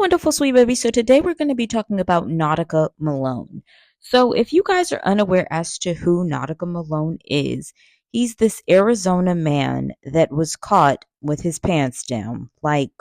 wonderful sweet baby. So today we're going to be talking about Nautica Malone. So if you guys are unaware as to who Nautica Malone is, he's this Arizona man that was caught with his pants down, like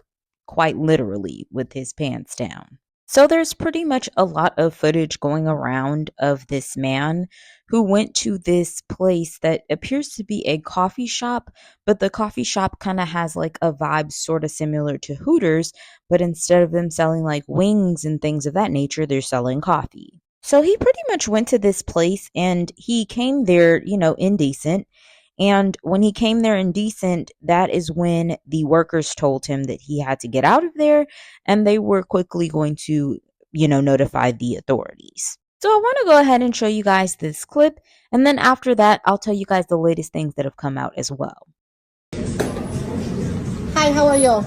quite literally with his pants down. So there's pretty much a lot of footage going around of this man who went to this place that appears to be a coffee shop, but the coffee shop kind of has like a vibe sort of similar to Hooters, but instead of them selling like wings and things of that nature, they're selling coffee. So he pretty much went to this place and he came there, indecent. And when he came there indecent, that is when the workers told him that he had to get out of there and they were quickly going to, notify the authorities. So I want to go ahead and show you guys this clip. And then after that, I'll tell you guys the latest things that have come out as well. Hi, how are you?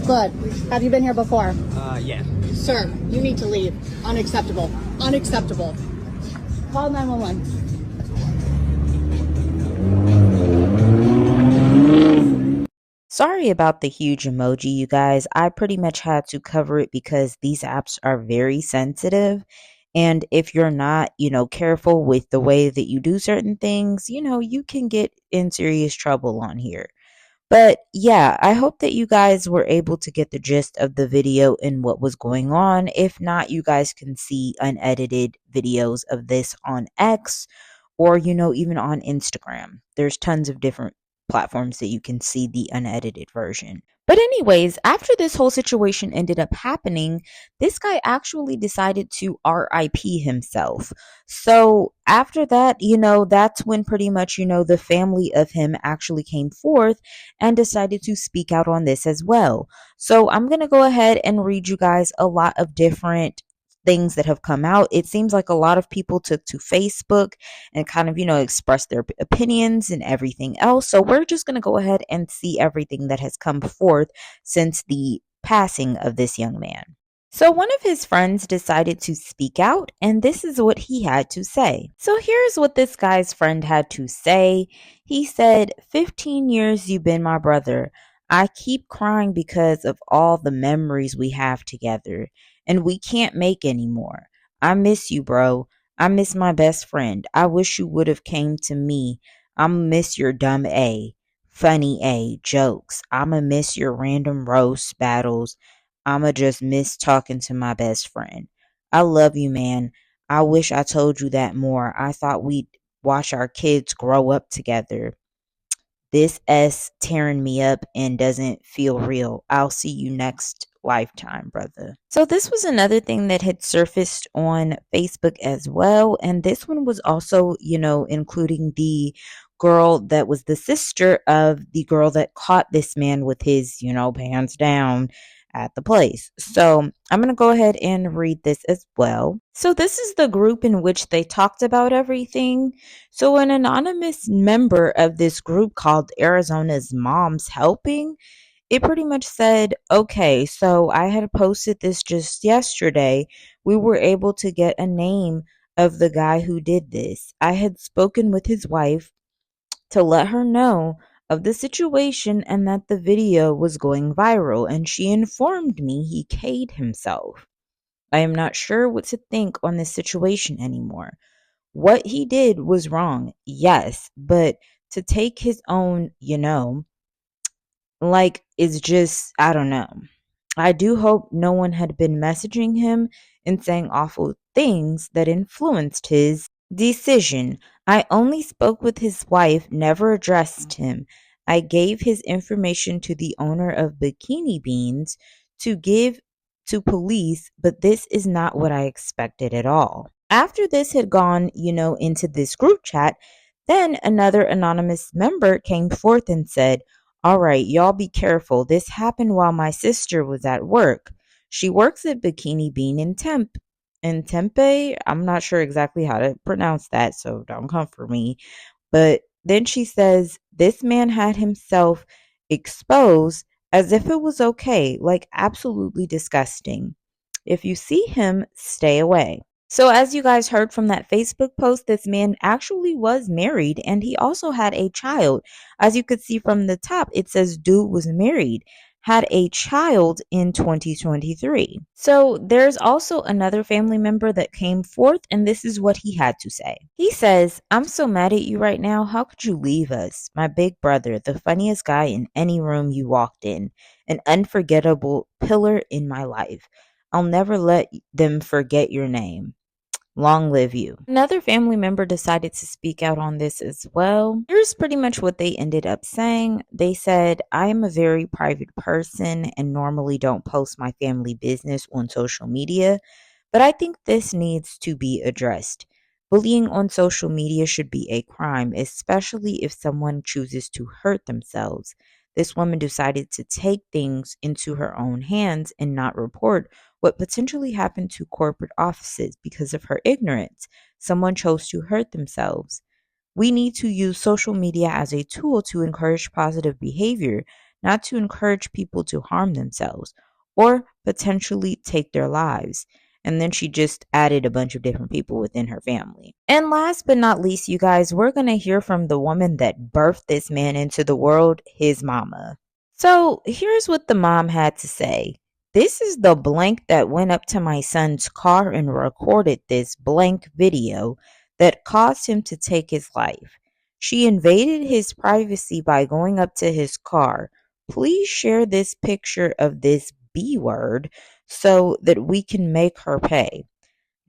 Good. Have you been here before? Yeah. Sir, you need to leave. Unacceptable. Unacceptable. Call 911. Sorry about the huge emoji, you guys. I pretty much had to cover it because these apps are very sensitive. And if you're not, careful with the way that you do certain things, you can get in serious trouble on here. But yeah, I hope that you guys were able to get the gist of the video and what was going on. If not, you guys can see unedited videos of this on X or, even on Instagram. There's tons of different platforms that you can see the unedited version. But anyways, after this whole situation ended up happening, this guy actually decided to RIP himself. So after that, that's when pretty much, the family of him actually came forth and decided to speak out on this as well. So I'm going to go ahead and read you guys a lot of different things that have come out. It seems like a lot of people took to Facebook and kind of, expressed their opinions and everything else. So we're just going to go ahead and see everything that has come forth since the passing of this young man. So one of his friends decided to speak out, and this is what he had to say. So here's what this guy's friend had to say. He said, 15 years you've been my brother. I keep crying because of all the memories we have together, and we can't make any more. I miss you, bro. I miss my best friend. I wish you would have came to me. I'ma miss your dumb A, funny A, jokes. I'ma miss your random roast battles. I'ma just miss talking to my best friend. I love you, man. I wish I told you that more. I thought we'd watch our kids grow up together. This S tearing me up and doesn't feel real. I'll see you next lifetime, brother. So this was another thing that had surfaced on Facebook as well. And this one was also, including the girl that was the sister of the girl that caught this man with his, pants down at the place. So I'm going to go ahead and read this as well. So this is the group in which they talked about everything. So an anonymous member of this group called Arizona's Moms Helping, it pretty much said, okay, so I had posted this just yesterday. We were able to get a name of the guy who did this. I had spoken with his wife to let her know of the situation and that the video was going viral, and she informed me he K'd himself. I am not sure what to think on this situation anymore. What he did was wrong, yes, but to take his own, is just, I don't know. I do hope no one had been messaging him and saying awful things that influenced his decision. I only spoke with his wife, never addressed him. I gave his information to the owner of Bikini Beans to give to police, but this is not what I expected at all. After this had gone, into this group chat, then another anonymous member came forth and said, all right, y'all be careful. This happened while my sister was at work. She works at Bikini Bean in Tempe. I'm not sure exactly how to pronounce that, so don't come for me. But then she says, this man had himself exposed as if it was okay, like absolutely disgusting. If you see him, stay away. So as you guys heard from that Facebook post, this man actually was married and he also had a child. As you could see from the top, it says dude was married. had a child in 2023. So there's also another family member that came forth, and this is what he had to say. He says, "I'm so mad at you right now. How could you leave us? My big brother, the funniest guy in any room you walked in, an unforgettable pillar in my life. I'll never let them forget your name. Long live you." Another family member decided to speak out on this as well. Here's pretty much what they ended up saying. They said, "I am a very private person and normally don't post my family business on social media, but I think this needs to be addressed. Bullying on social media should be a crime, especially if someone chooses to hurt themselves. This woman decided to take things into her own hands and not report what potentially happened to corporate offices because of her ignorance. Someone chose to hurt themselves. We need to use social media as a tool to encourage positive behavior, not to encourage people to harm themselves or potentially take their lives." And then she just added a bunch of different people within her family. And last but not least, you guys, we're going to hear from the woman that birthed this man into the world, his mama. So here's what the mom had to say. "This is the blank that went up to my son's car and recorded this blank video that caused him to take his life. She invaded his privacy by going up to his car. Please share this picture of this B word so that we can make her pay.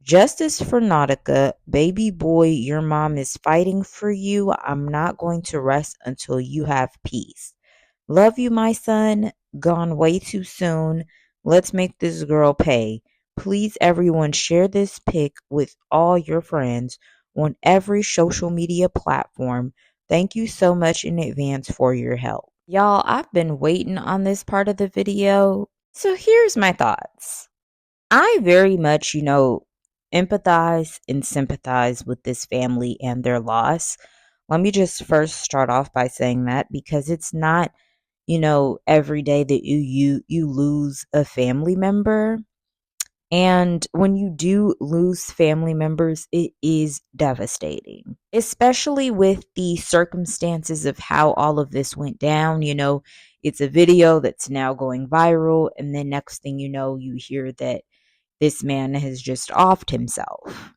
Justice for Nautica. Baby boy, your mom is fighting for you. I'm not going to rest until you have peace. Love you, my son. Gone way too soon. Let's make this girl pay. Please, everyone, share this pic with all your friends on every social media platform. Thank you so much in advance for your help." Y'all, I've been waiting on this part of the video. So here's my thoughts. I very much, empathize and sympathize with this family and their loss. Let me just first start off by saying that because it's not, every day that you lose a family member. And when you do lose family members, it is devastating, especially with the circumstances of how all of this went down. It's a video that's now going viral. And then next thing you know, you hear that this man has just offed himself.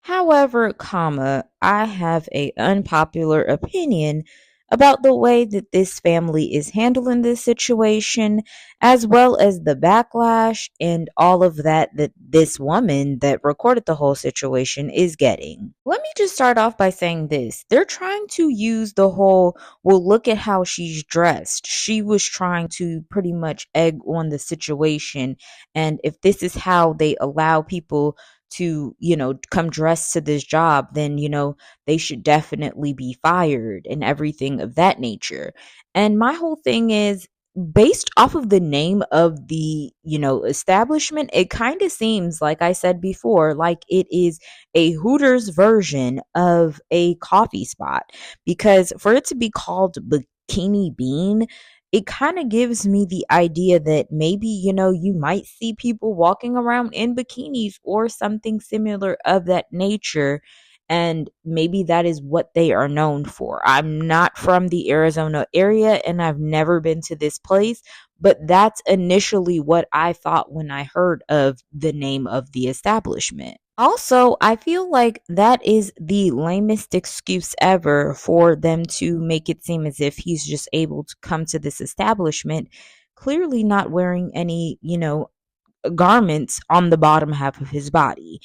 However, I have a unpopular opinion about the way that this family is handling this situation, as well as the backlash and all of that this woman that recorded the whole situation is getting. Let me just start off by saying this. They're trying to use the whole, well, look at how she's dressed. She was trying to pretty much egg on the situation. And if this is how they allow people to, come dressed to this job, then, they should definitely be fired and everything of that nature. And my whole thing is based off of the name of the, establishment, it kind of seems, like I said before, like it is a Hooters version of a coffee spot, because for it to be called Bikini Bean, it kind of gives me the idea that maybe, you might see people walking around in bikinis or something similar of that nature. And maybe that is what they are known for. I'm not from the Arizona area and I've never been to this place, but that's initially what I thought when I heard of the name of the establishment. Also, I feel like that is the lamest excuse ever for them to make it seem as if he's just able to come to this establishment, clearly not wearing any, garments on the bottom half of his body.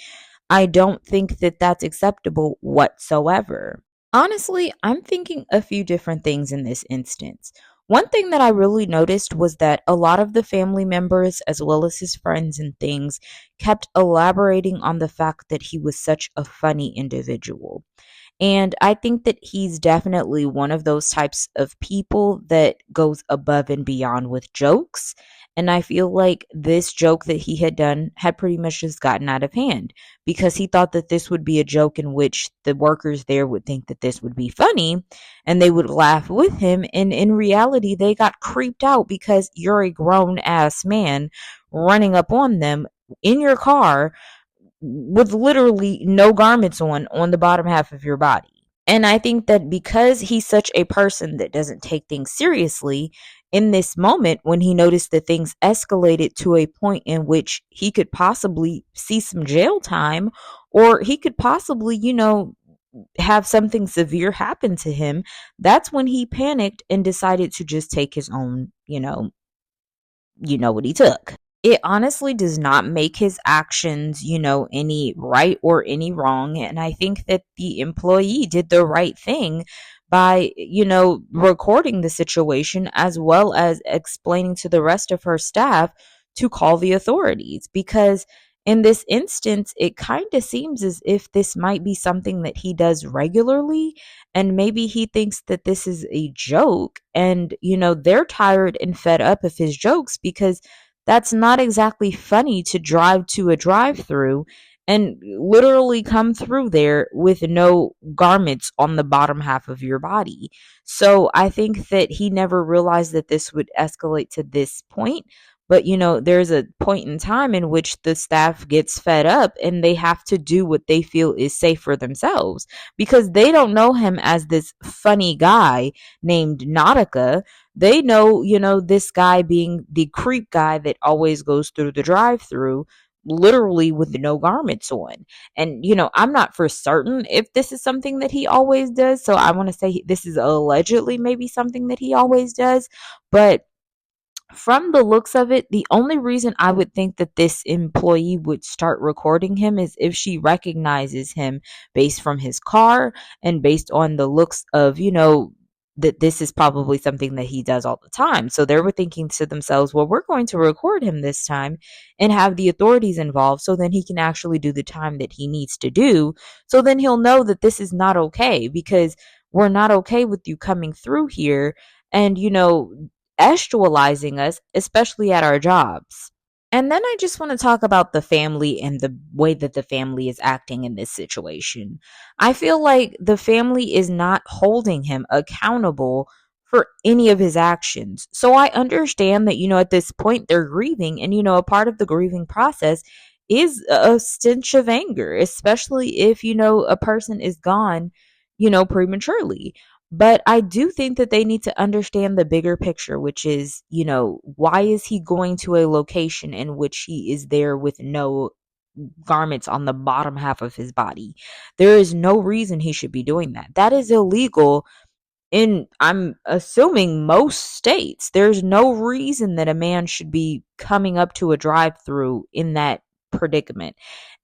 I don't think that that's acceptable whatsoever. Honestly, I'm thinking a few different things in this instance. One thing that I really noticed was that a lot of the family members, as well as his friends and things, kept elaborating on the fact that he was such a funny individual. And I think that he's definitely one of those types of people that goes above and beyond with jokes. And I feel like this joke that he had done had pretty much just gotten out of hand because he thought that this would be a joke in which the workers there would think that this would be funny and they would laugh with him. And in reality, they got creeped out because you're a grown ass man running up on them in your car with literally no garments on the bottom half of your body. And I think that because he's such a person that doesn't take things seriously, in this moment, when he noticed that things escalated to a point in which he could possibly see some jail time, or he could possibly, have something severe happen to him, that's when he panicked and decided to just take his own, what he took. It honestly does not make his actions, any right or any wrong. And I think that the employee did the right thing by, recording the situation as well as explaining to the rest of her staff to call the authorities. Because in this instance, it kind of seems as if this might be something that he does regularly. And maybe he thinks that this is a joke. And, they're tired and fed up of his jokes, because that's not exactly funny to drive to a drive through and literally come through there with no garments on the bottom half of your body. So I think that he never realized that this would escalate to this point. But, there's a point in time in which the staff gets fed up and they have to do what they feel is safe for themselves, because they don't know him as this funny guy named Nautica. They know, this guy being the creep guy that always goes through the drive through literally with no garments on. And, I'm not for certain if this is something that he always does. So I want to say this is allegedly maybe something that he always does. But from the looks of it, the only reason I would think that this employee would start recording him is if she recognizes him based from his car and based on the looks of, that this is probably something that he does all the time. So they were thinking to themselves, well, we're going to record him this time and have the authorities involved so then he can actually do the time that he needs to do. So then he'll know that this is not okay, because we're not okay with you coming through here and, actualizing us, especially at our jobs. And then I just want to talk about the family and the way that the family is acting in this situation. I feel like the family is not holding him accountable for any of his actions. So I understand that, at this point they're grieving, and, a part of the grieving process is a stench of anger, especially if, a person is gone, prematurely. But I do think that they need to understand the bigger picture, which is, why is he going to a location in which he is there with no garments on the bottom half of his body? There is no reason he should be doing that. That is illegal in, I'm assuming, most states. There's no reason that a man should be coming up to a drive-through in that predicament.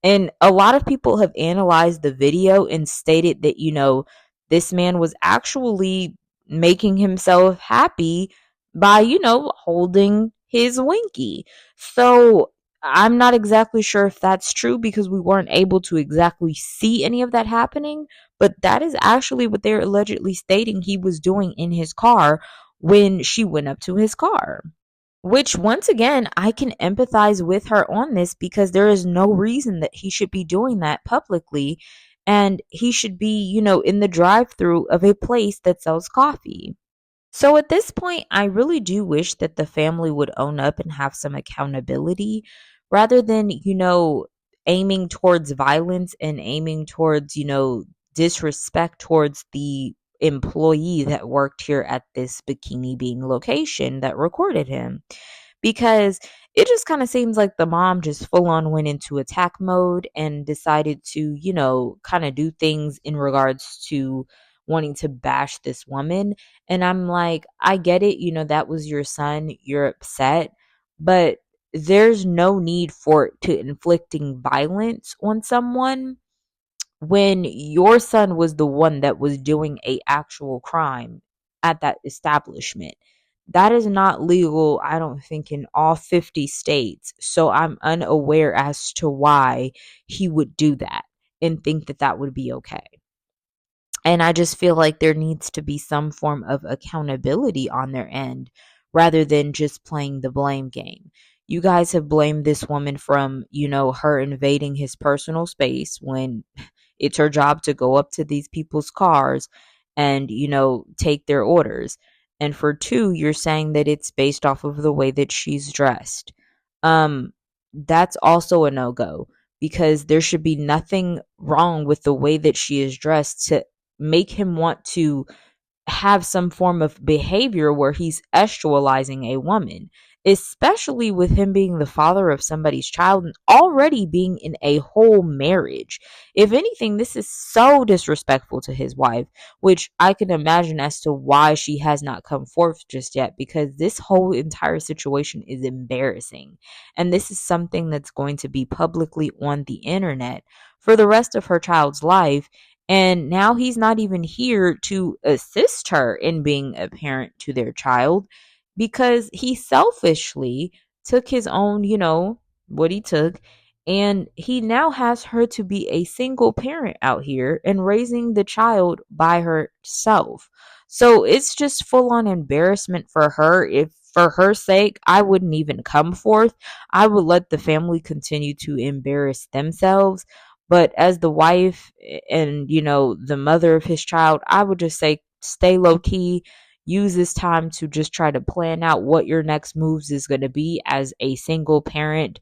And a lot of people have analyzed the video and stated that, this man was actually making himself happy by, holding his winky. So I'm not exactly sure if that's true, because we weren't able to exactly see any of that happening. But that is actually what they're allegedly stating he was doing in his car when she went up to his car. Which, once again, I can empathize with her on this, because there is no reason that he should be doing that publicly. And he should be, in the drive through of a place that sells coffee. So at this point, I really do wish that the family would own up and have some accountability, rather than, aiming towards violence and aiming towards, disrespect towards the employee that worked here at this Bikini Bean location that recorded him. Because it just kind of seems like the mom just full on went into attack mode and decided to, kind of do things in regards to wanting to bash this woman. And I'm like, I get it, that was your son, you're upset, but there's no need for it to inflicting violence on someone when your son was the one that was doing a actual crime at that establishment. That is not legal, I don't think, in all 50 states. So I'm unaware as to why he would do that and think that that would be okay. And I just feel like there needs to be some form of accountability on their end, rather than just playing the blame game. You guys have blamed this woman from, her invading his personal space, when it's her job to go up to these people's cars and, take their orders. And for two, you're saying that it's based off of the way that she's dressed. Um, that's also a no-go, because there should be nothing wrong with the way that she is dressed to make him want to have some form of behavior where he's estualizing a woman, especially with him being the father of somebody's child and already being in a whole marriage. If anything, this is so disrespectful to his wife, which I can imagine as to why she has not come forth just yet, because this whole entire situation is embarrassing. And this is something that's going to be publicly on the internet for the rest of her child's life. And now he's not even here to assist her in being a parent to their child because he selfishly took his own, what he took. And he now has her to be a single parent out here and raising the child by herself. So it's just full on embarrassment for her. If for her sake, I wouldn't even come forth. I would let the family continue to embarrass themselves. But as the wife and, the mother of his child, I would just say stay low key. Use this time to just try to plan out what your next moves is going to be as a single parent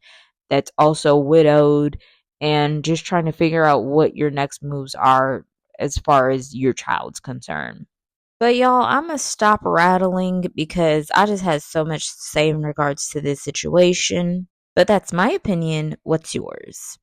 that's also widowed, and just trying to figure out what your next moves are as far as your child's concerned. But y'all, I'm going to stop rattling because I just had so much to say in regards to this situation. But that's my opinion. What's yours?